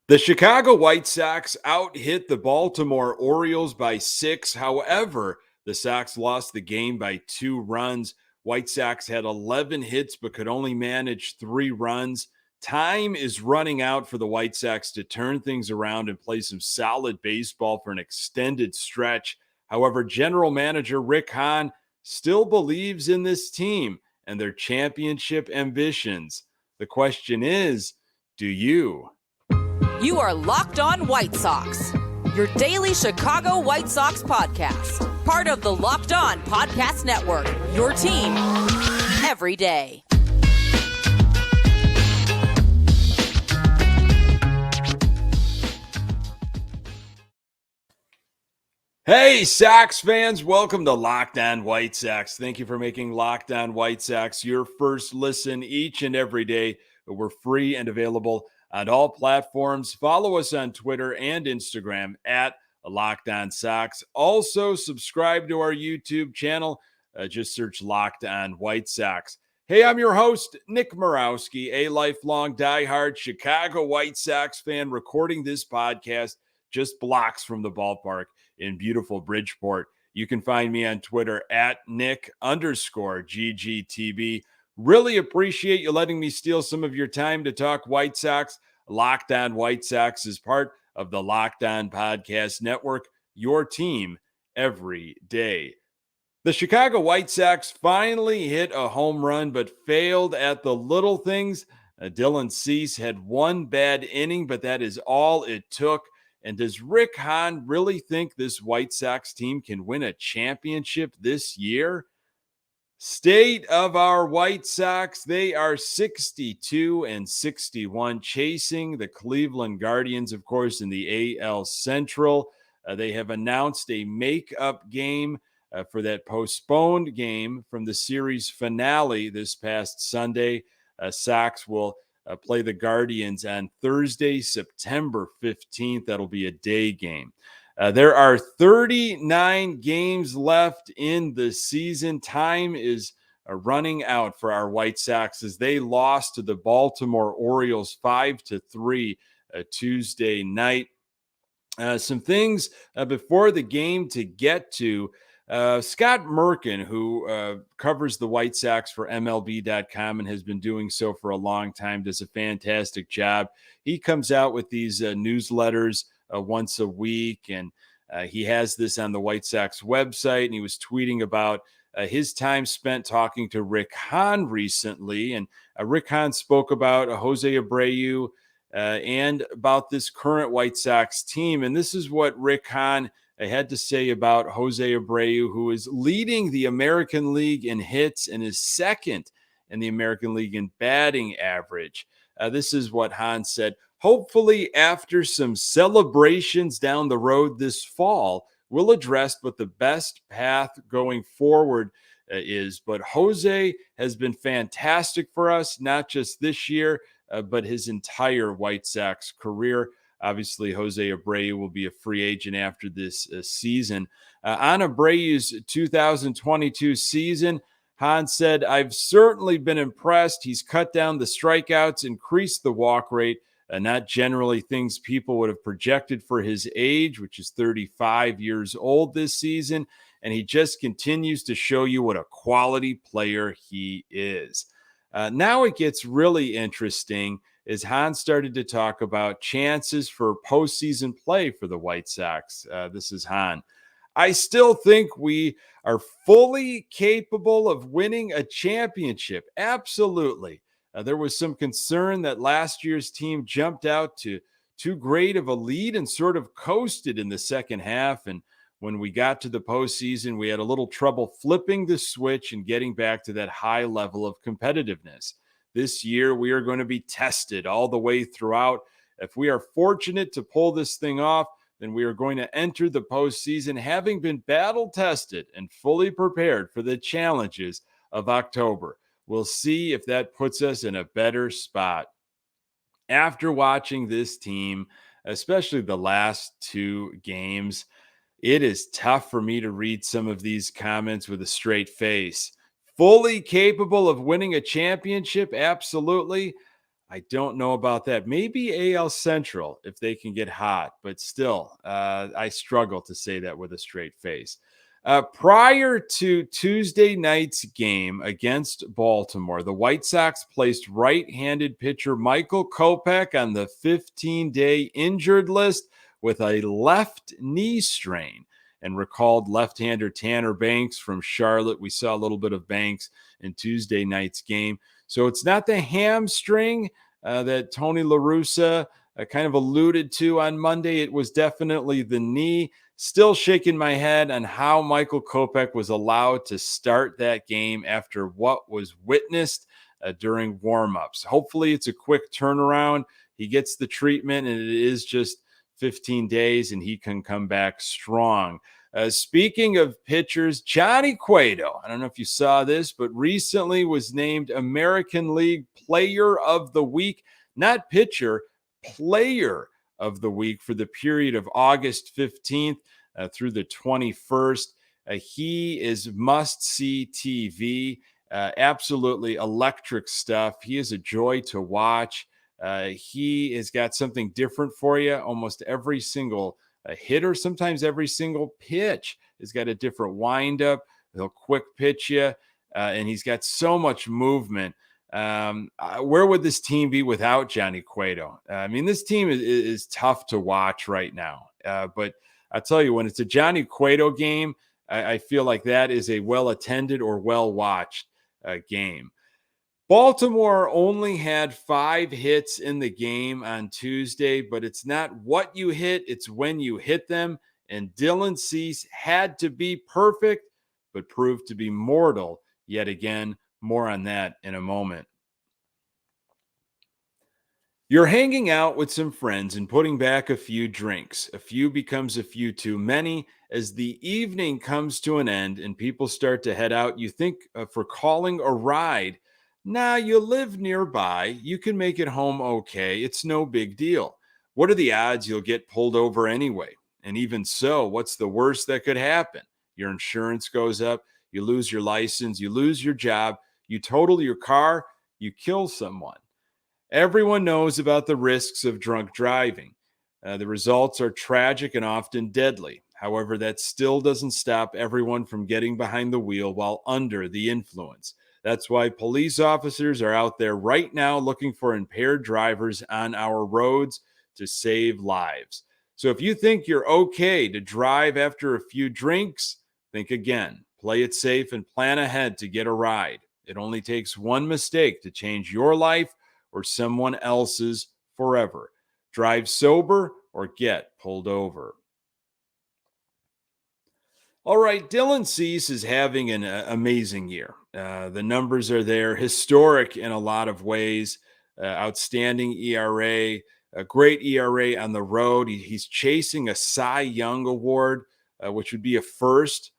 The Chicago White Sox out-hit the Baltimore Orioles by 6. However, the Sox lost the game by 2 runs. White Sox had 11 hits but could only manage 3 runs. Time is running out for the White Sox to turn things around and play some solid baseball for an extended stretch. However, general manager Rick Hahn still believes in this team and their championship ambitions. The question is, do you? You are Locked On White Sox, your daily Chicago White Sox podcast. Part of the Locked On Podcast Network, your team every day. Hey, Sox fans, welcome to Locked On White Sox. Thank you for making Locked On White Sox your first listen each and every day. We're free and available on all platforms. Follow us on Twitter and Instagram at Locked On Sox. Also, subscribe to our YouTube channel. Just search Locked On White Sox. Hey, I'm your host, Nick Morawski, a lifelong diehard Chicago White Sox fan, recording this podcast just blocks from the ballpark in beautiful Bridgeport. You can find me on Twitter at Nick_GGTB. Really appreciate you letting me steal some of your time to talk White Sox. Locked On White Sox is part of the Locked On Podcast Network, your team every day. The Chicago White Sox finally hit a home run, but failed at the little things. Dylan Cease had one bad inning, but that is all it took. And does Rick Hahn really think this White Sox team can win a championship this year? State of our White Sox, they are 62-61, chasing the Cleveland Guardians, of course, in the AL Central. They have announced a makeup game for that postponed game from the series finale this past Sunday. Sox will play the Guardians on Thursday, September 15th. That'll be a day game. There are 39 games left in the season. Time is running out for our White Sox as they lost to the Baltimore Orioles 5-3 Tuesday night. Some things before the game to get to. Scott Merkin, who covers the White Sox for MLB.com and has been doing so for a long time, does a fantastic job. He comes out with these newsletters once a week, and he has this on the White Sox website, and he was tweeting about his time spent talking to Rick Hahn recently, and Rick Hahn spoke about Jose Abreu and about this current White Sox team, and this is what Rick Hahn had to say about Jose Abreu, who is leading the American League in hits and is second in the American League in batting average. This is what Hahn said. Hopefully, after some celebrations down the road this fall, we'll address what the best path going forward is. But Jose has been fantastic for us, not just this year, but his entire White Sox career. Obviously, Jose Abreu will be a free agent after this season. On Abreu's 2022 season, Hahn said, "I've certainly been impressed. He's cut down the strikeouts, increased the walk rate, not generally things people would have projected for his age, which is 35 years old this season. And he just continues to show you what a quality player he is." Now it gets really interesting as Hahn started to talk about chances for postseason play for the White Sox. This is Hahn. "I still think we are fully capable of winning a championship. Absolutely. There was some concern that last year's team jumped out to too great of a lead and sort of coasted in the second half. And when we got to the postseason, we had a little trouble flipping the switch and getting back to that high level of competitiveness. This year, we are going to be tested all the way throughout. If we are fortunate to pull this thing off, then we are going to enter the postseason having been battle tested and fully prepared for the challenges of October. We'll see if that puts us in a better spot." After watching this team, especially the last 2 games, it is tough for me to read some of these comments with a straight face. Fully capable of winning a championship? Absolutely. I don't know about that. Maybe AL Central if they can get hot, but still, I struggle to say that with a straight face. Prior to Tuesday night's game against Baltimore, the White Sox placed right-handed pitcher Michael Kopech on the 15-day injured list with a left knee strain, and recalled left-hander Tanner Banks from Charlotte. We saw a little bit of Banks in Tuesday night's game. So it's not the hamstring that Tony La Russa kind of alluded to on Monday. It was definitely the knee. Still shaking my head on how Michael Kopech was allowed to start that game after what was witnessed during warmups. Hopefully it's a quick turnaround. He gets the treatment, and it is just 15 days, and he can come back strong. Speaking of pitchers, Johnny Cueto, I don't know if you saw this, but recently was named American League Player of the Week, not pitcher, Player of the Week for the period of August 15th through the 21st. He is must-see TV, absolutely electric stuff. He is a joy to watch. He has got something different for you almost every single hitter, sometimes every single pitch has got a different windup. He'll quick pitch you, and he's got so much movement. Where would this team be without Johnny Cueto? I mean, this team is tough to watch right now. But I'll tell you, when it's a Johnny Cueto game, I feel like that is a well-attended or well-watched game. Baltimore only had 5 hits in the game on Tuesday, but it's not what you hit, it's when you hit them. And Dylan Cease had to be perfect, but proved to be mortal yet again. More on that in a moment. You're hanging out with some friends and putting back a few drinks. A few becomes a few too many. As the evening comes to an end and people start to head out, you think for calling a ride. Nah, you live nearby. You can make it home okay. It's no big deal. What are the odds you'll get pulled over anyway? And even so, what's the worst that could happen? Your insurance goes up, you lose your license, you lose your job, you total your car, you kill someone. Everyone knows about the risks of drunk driving. The results are tragic and often deadly. However, that still doesn't stop everyone from getting behind the wheel while under the influence. That's why police officers are out there right now looking for impaired drivers on our roads to save lives. So if you think you're okay to drive after a few drinks, think again. Play it safe and plan ahead to get a ride. It only takes one mistake to change your life or someone else's forever. Drive sober or get pulled over. All right, Dylan Cease is having an amazing year. The numbers are there, historic in a lot of ways. Outstanding ERA, a great ERA on the road. He's chasing a Cy Young Award, which would be a first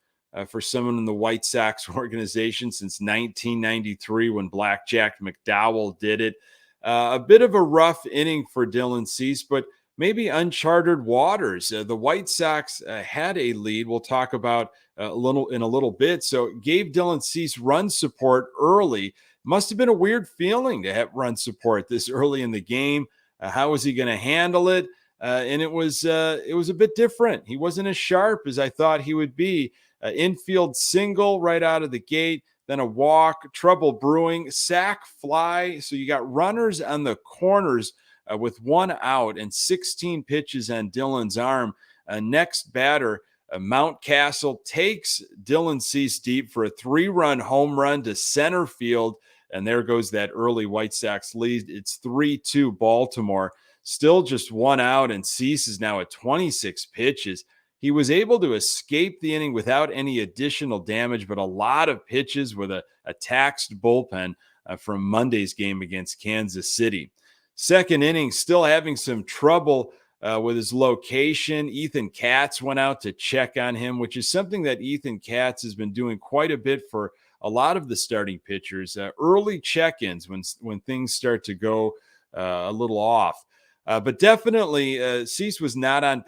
for someone in the White Sox organization since 1993 when Blackjack McDowell did it. A bit of a rough inning for Dylan Cease, but maybe uncharted waters. The White Sox had a lead. We'll talk about in a little bit. So it gave Dylan Cease run support early. Must have been a weird feeling to have run support this early in the game. How was he going to handle it? And it was a bit different. He wasn't as sharp as I thought he would be. Infield single right out of the gate. Then a walk, trouble brewing, sac fly. So you got runners on the corners with 1 out and 16 pitches on Dylan's arm. Next batter, Mountcastle takes Dylan Cease deep for a 3-run home run to center field. And there goes that early White Sox lead. It's 3-2 Baltimore. Still just 1 out, and Cease is now at 26 pitches. He was able to escape the inning without any additional damage, but a lot of pitches with a taxed bullpen from Monday's game against Kansas City. Second inning, still having some trouble with his location. Ethan Katz went out to check on him, which is something that Ethan Katz has been doing quite a bit for a lot of the starting pitchers. Early check-ins when things start to go a little off. But definitely, Cease was not on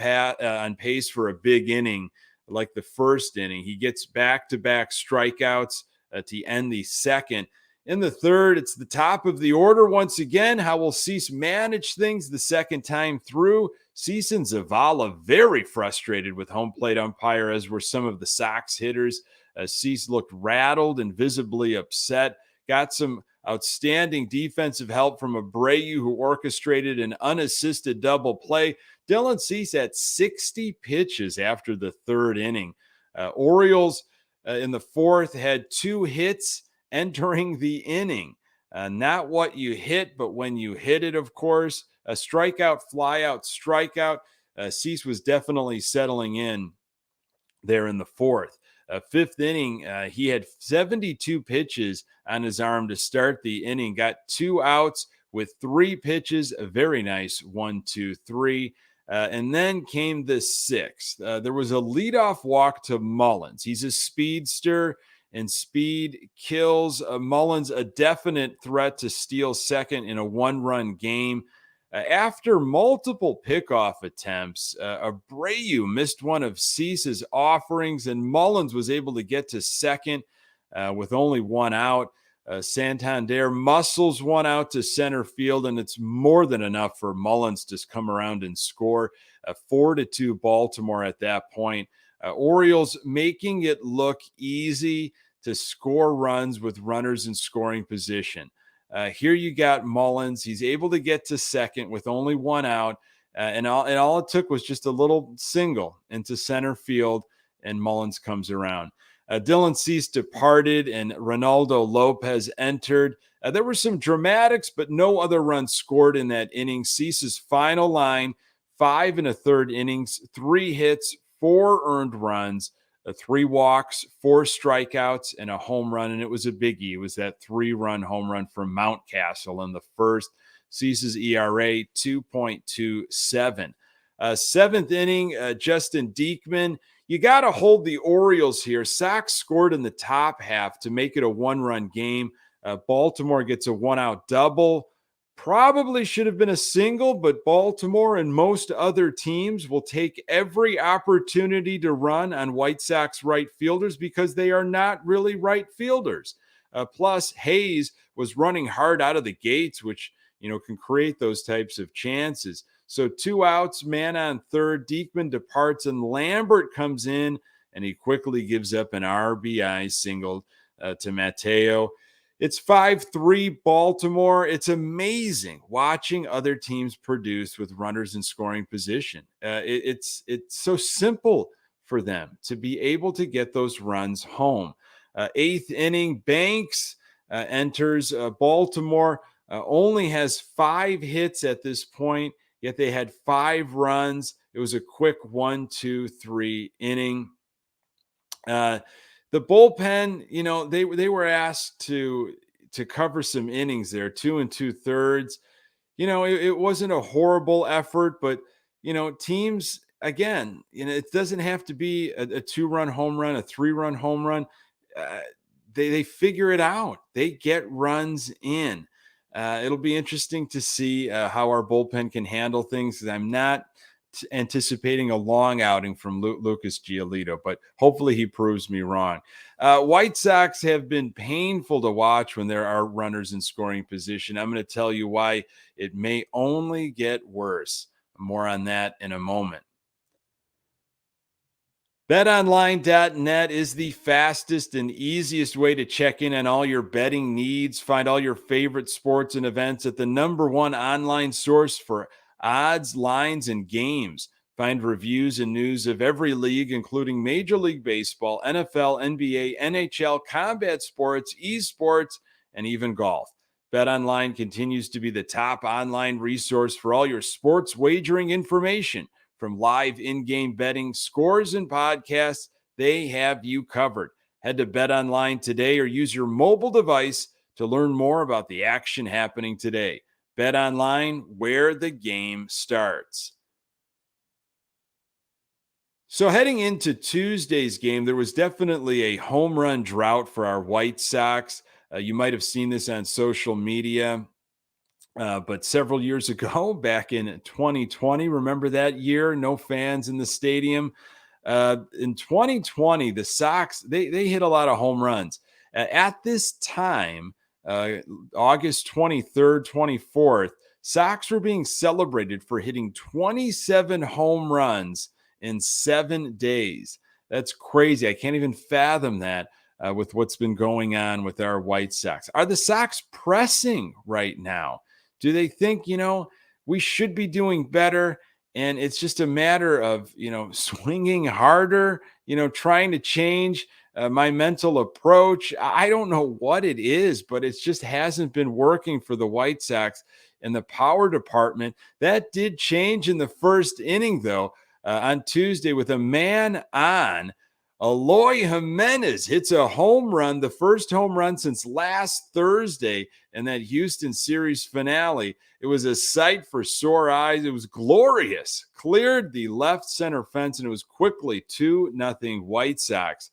pace for a big inning like the first inning. He gets back-to-back strikeouts to end the second. In the third, it's the top of the order once again. How will Cease manage things the second time through? Cease and Zavala very frustrated with home plate umpire, as were some of the Sox hitters. Cease looked rattled and visibly upset. Got some outstanding defensive help from Abreu, who orchestrated an unassisted double play. Dylan Cease had 60 pitches after the third inning. Orioles in the fourth had 2 hits entering the inning. Not what you hit, but when you hit it, of course. A strikeout, flyout, strikeout. Cease was definitely settling in there in the fourth. Fifth inning, he had 72 pitches on his arm to start the inning, got 2 outs with 3 pitches, a very nice 1, 2, 3. And then came the sixth. There was a leadoff walk to Mullins. He's a speedster, and speed kills. Mullins, a definite threat to steal second in a 1-run game. After multiple pickoff attempts, Abreu missed one of Cease's offerings, and Mullins was able to get to second with only 1 out. Santander muscles 1 out to center field, and it's more than enough for Mullins to come around and score. 4-2 Baltimore at that point. Orioles making it look easy to score runs with runners in scoring position. Here you got Mullins. He's able to get to second with only 1 out, and all it took was just a little single into center field, and Mullins comes around. Dylan Cease departed, and Ronaldo Lopez entered. There were some dramatics, but no other runs scored in that inning. Cease's final line, 5 1/3 innings, 3 hits, 4 earned runs, 3 walks, 4 strikeouts, and a home run. And it was a biggie. It was that 3-run home run from Mountcastle in the first. Cease's ERA, 2.27. Seventh inning, Justin Diekman. You got to hold the Orioles here. Sox scored in the top half to make it a 1-run game. Baltimore gets a 1-out double. Probably should have been a single, but Baltimore and most other teams will take every opportunity to run on White Sox right fielders because they are not really right fielders. Plus, Hayes was running hard out of the gates, which can create those types of chances. So 2 outs, man on third. Diekman departs, and Lambert comes in, and he quickly gives up an RBI single to Mateo. It's 5-3 Baltimore. It's amazing watching other teams produce with runners in scoring position. It's so simple for them to be able to get those runs home. Eighth inning, Banks enters. Baltimore only has 5 hits at this point, yet they had 5 runs. It was a quick 1, 2, 3 inning. The bullpen, they were asked to cover some innings there, 2 2/3. It wasn't a horrible effort, but teams, again, it doesn't have to be a 2-run home run, a 3-run home run. They figure it out. They get runs in. It'll be interesting to see how our bullpen can handle things, because I'm not anticipating a long outing from Lucas Giolito, but hopefully he proves me wrong. White Sox have been painful to watch when there are runners in scoring position. I'm going to tell you why it may only get worse. More on that in a moment. BetOnline.net is the fastest and easiest way to check in on all your betting needs. Find all your favorite sports and events at the #1 online source for odds, lines, and games. Find reviews and news of every league, including Major League Baseball, NFL, NBA, NHL, combat sports, esports, and even golf. BetOnline continues to be the top online resource for all your sports wagering information. From live in-game betting, scores, and podcasts, they have you covered. Head to BetOnline today or use your mobile device to learn more about the action happening today. BetOnline, where the game starts. So heading into Tuesday's game, there was definitely a home run drought for our White Sox. You might have seen this on social media. But several years ago, back in 2020, remember that year? No fans in the stadium. In 2020, the Sox, they hit a lot of home runs. At this time, August 23rd, 24th, Sox were being celebrated for hitting 27 home runs in 7 days. That's crazy. I can't even fathom that with what's been going on with our White Sox. Are the Sox pressing right now? Do they think, we should be doing better? And it's just a matter of, swinging harder, trying to change my mental approach. I don't know what it is, but it just hasn't been working for the White Sox in the power department. That did change in the first inning, though, on Tuesday with a man on. Eloy Jiménez hits a home run, the first home run since last Thursday in that Houston series finale. It was a sight for sore eyes. It was glorious. Cleared the left center fence, and it was quickly 2-0 White Sox.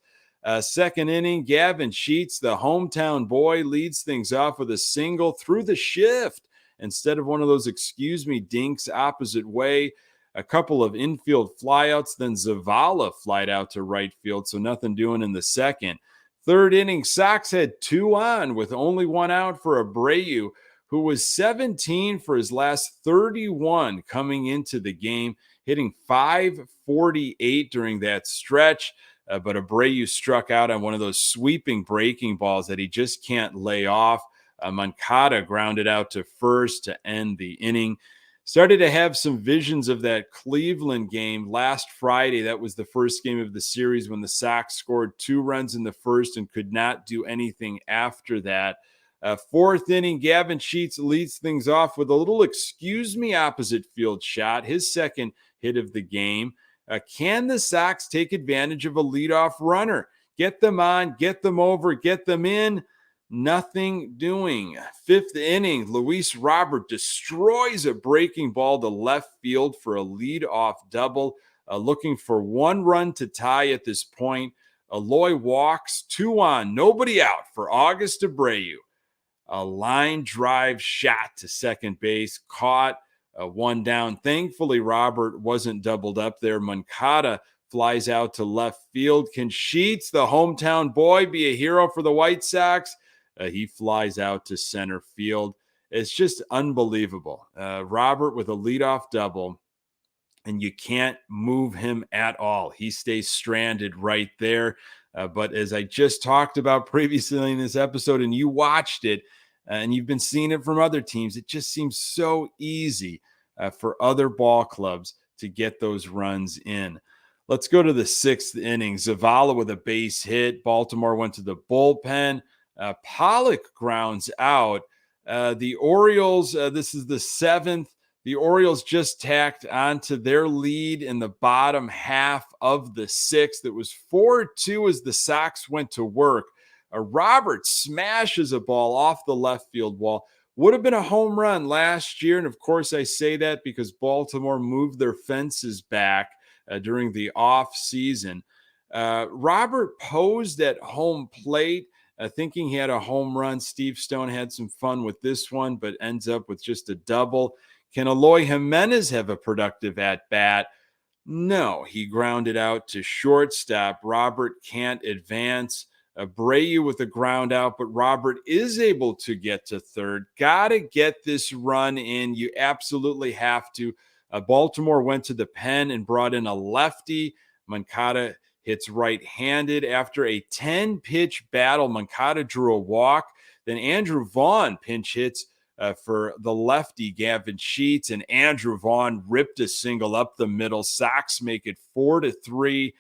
Second inning, Gavin Sheets, the hometown boy, leads things off with a single through the shift instead of one of those excuse me dinks opposite way. A couple of infield flyouts, then Zavala flied out to right field, so nothing doing in the second. Third inning, Sox had 2 on with only 1 out for Abreu, who was 17 for his last 31 coming into the game, hitting .548 during that stretch. But Abreu struck out on one of those sweeping breaking balls that he just can't lay off. Moncada grounded out to first to end the inning. Started to have some visions of that Cleveland game last Friday. That was the first game of the series when the Sox scored 2 runs in the first and could not do anything after that. Fourth inning, Gavin Sheets leads things off with a little excuse me opposite field shot, his second hit of the game. Can the Sox take advantage of a leadoff runner? Get them on, get them over, get them in. Nothing doing. Fifth inning, Luis Robert destroys a breaking ball to left field for a leadoff double. Looking for 1 run to tie at this point. Eloy walks, 2 on, nobody out for August Abreu. A line drive shot to second base, caught, 1 down. Thankfully, Robert wasn't doubled up there. Moncada flies out to left field. Can Sheets, the hometown boy, be a hero for the White Sox? He flies out to center field. It's just unbelievable. Robert with a leadoff double, and you can't move him at all. He stays stranded right there. But as I just talked about previously in this episode, and you watched it, and you've been seeing it from other teams, it just seems so easy for other ball clubs to get those runs in. Let's go to the 6th inning. Zavala with a base hit. Baltimore went to the bullpen. Pollock grounds out. The Orioles, this is the 7th. The Orioles just tacked onto their lead in the bottom half of the 6th. It was 4-2 as the Sox went to work. Robert smashes a ball off the left field wall. Would have been a home run last year. And of course, I say that because Baltimore moved their fences back during the off season. Robert posed at home plate, thinking he had a home run. Steve Stone had some fun with this one, but ends up with just a double. Can Eloy Jimenez have a productive at-bat? No, he grounded out to shortstop. Robert can't advance. Abreu with a ground out, but Robert is able to get to third. Got to get this run in. You absolutely have to. Baltimore went to the pen and brought in a lefty. Moncada hits right-handed. After a 10-pitch battle, Moncada drew a walk. Then Andrew Vaughn pinch hits for the lefty Gavin Sheets, and Andrew Vaughn ripped a single up the middle. Sox make it 4-3.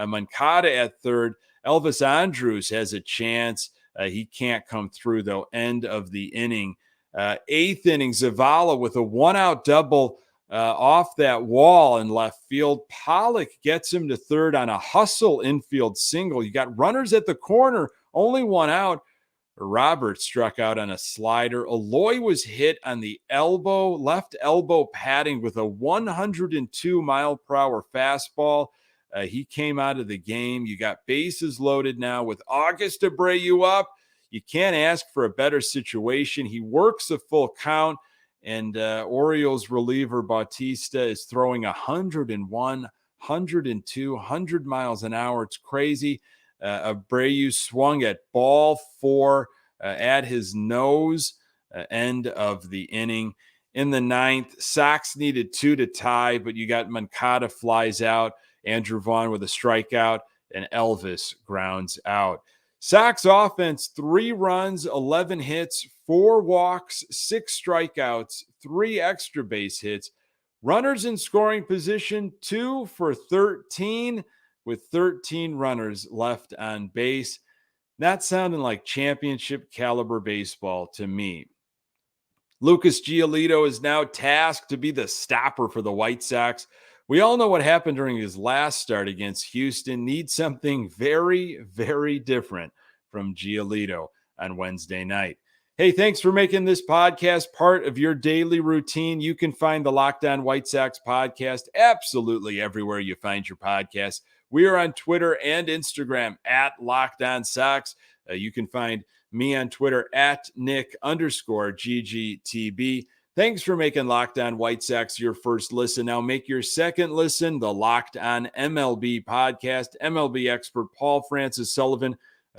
Moncada at third. Elvis Andrus has a chance. He can't come through, though. End of the inning. 8th inning, Zavala with a 1-out double off that wall in left field. Pollock gets him to third on a hustle infield single. You got runners at the corner, only 1 out. Robert struck out on a slider. Eloy was hit on the elbow, left elbow padding with a 102 mile per hour fastball. He came out of the game. You got bases loaded now with August Abreu up. You can't ask for a better situation. He works a full count, and Orioles reliever Bautista is throwing 101, 102, 100 miles an hour. It's crazy. Abreu swung at ball 4. at his nose, end of the inning. In the ninth, Sox needed 2 to tie, but you got Moncada flies out, Andrew Vaughn with a strikeout, and Elvis grounds out. Sox offense, 3 runs, 11 hits, 4 walks, 6 strikeouts, 3 extra base hits. Runners in scoring position, 2 for 13, with 13 runners left on base. Not sounding like championship caliber baseball to me. Lucas Giolito is now tasked to be the stopper for the White Sox. We all know what happened during his last start against Houston. Needs something very, very different from Giolito on Wednesday night. Hey, thanks for making this podcast part of your daily routine. You can find the Locked On White Sox podcast absolutely everywhere you find your podcasts. We are on Twitter and Instagram at Locked On Sox. You can find me on Twitter at Nick_GGTB. Thanks for making Locked On White Sox your first listen. Now make your second listen the Locked On MLB podcast. MLB expert Paul Francis Sullivan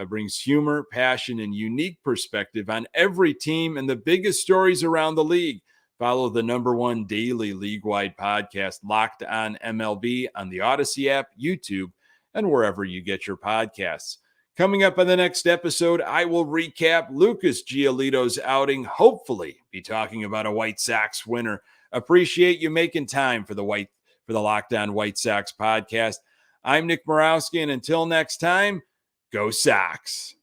brings humor, passion, and unique perspective on every team and the biggest stories around the league. Follow the #1 daily league-wide podcast, Locked On MLB, on the Odyssey app, YouTube, and wherever you get your podcasts. Coming up on the next episode, I will recap Lucas Giolito's outing, hopefully be talking about a White Sox winner. Appreciate you making time for the Locked On White Sox podcast. I'm Nick Morawski, and until next time, go Sox.